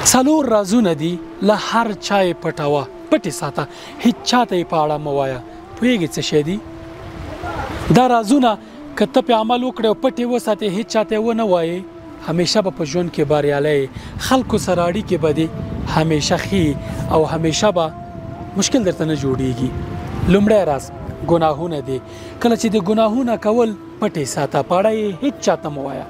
څلور رازونه دي له هر چا یې پټوه پټې ساته هیڅ چاته یې په اړه مه وایه پوهېږې څه شی دي دا رازونه که ته پې عمل وکړې او پټې وساتې هیڅ چاته یې ونه وایې همیشه به په ژوند کې بریالی خلکو سره اړیکې به دي همیشه ښې او همیشه به مشکل درته نه جوړیږي لومړی راز ګناهونه دي کله چې د ګناهونه کول پټې ساته په اړه یې هیڅ چاته مه وایه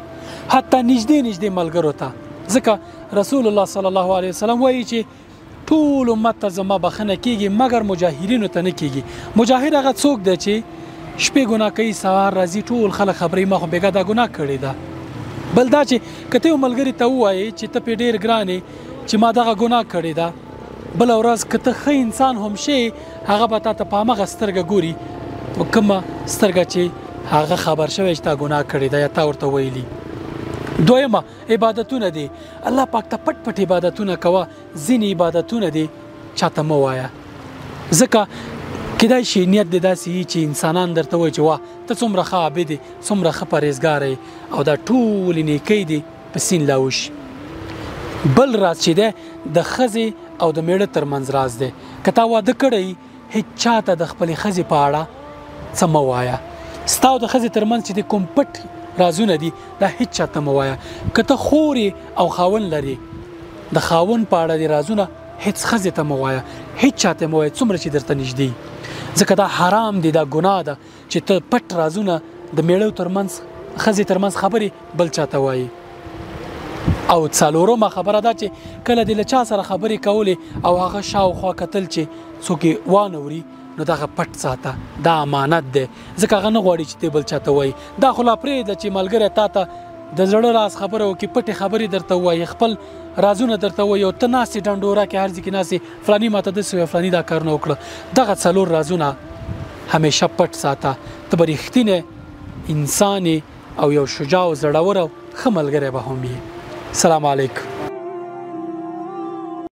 حتی نږدې ملګرو ته ځکه رسول الله صلی الله علیه وسلم وایي چې ټول امت ته زما بخښنه کیږي مګر مجاهرینو ته نه کیږي مجاهر هغه څوک دی چې شپې ګناه کوي سهار راځي ټول خلک خبرې ما خو بېګا دا ګناه کړې ده بل دا چې که ته یو ملګري ته ووایې چې ته پې ډېر ګران یې چې ما دغه ګناه کړې ده بله ورځ که ته ښه انسان هم شې هغه به تا ته په همغه سترګه ګوري په کومه سترګه چې هغه خبر شوی چې تا ګناه کړې ده یا تا ورته ویلي دویمه عبادتونه دي الله پاک ته پټ پټ عبادتونه کوه ځینې عبادتونه دي چاته مه وایه ځکه کیدای شي نیت دې داسې وي چې انسانان درته وایي چې واه ته څومره ښه عابد یې څومره ښه پرهیزګار یې او دا ټولې نیکۍ دي په سین لاوشي بل راز چې دی د ښځې او د میړه ترمنځ راز دی که تا واده کړی هیڅ چاته د خپلې ښځې په اړه څه مه وایه ستا او د ښځې ترمنځ چې د کوم پټ رازونه دي دا هیڅ چاته مه وایه که ته خور او خاوند لري د خاوند په اړه د رازونه هیڅ ښځې ته مه وایه هیڅ چاته مه وایه څومره چې درته نږدې ځکه دا حرام دی دا ګناه ده چې ته پټ رازونه د میړو ترمنځ ښځې ترمنځ خبرې بل چاته وایي او څلورمه خبره ده چې کله دې له چا سره خبرې کولې او هغه شاوخوا کتل چې څوک یې وانه نو دغه پټ ساته دا امانت دی ځکه هغه نه غواړي چې ته بل چاته وایي دا خو لا پرېږده چې ملګری تا ته د زړه راز خبره وکړي پټې خبرې درته ووایي خپل رازونه درته وایي او ته ناستې ډنډوره کې هر ځای کې ناستې فلاني ماته داسې وایي فلاني دا کارونه وکړه دغه څلور رازونه همیشه پټ ساته ته به رښتینی انسان او یو شجاع او زړور او ښه ملګری به هم یې. سلام علیکم.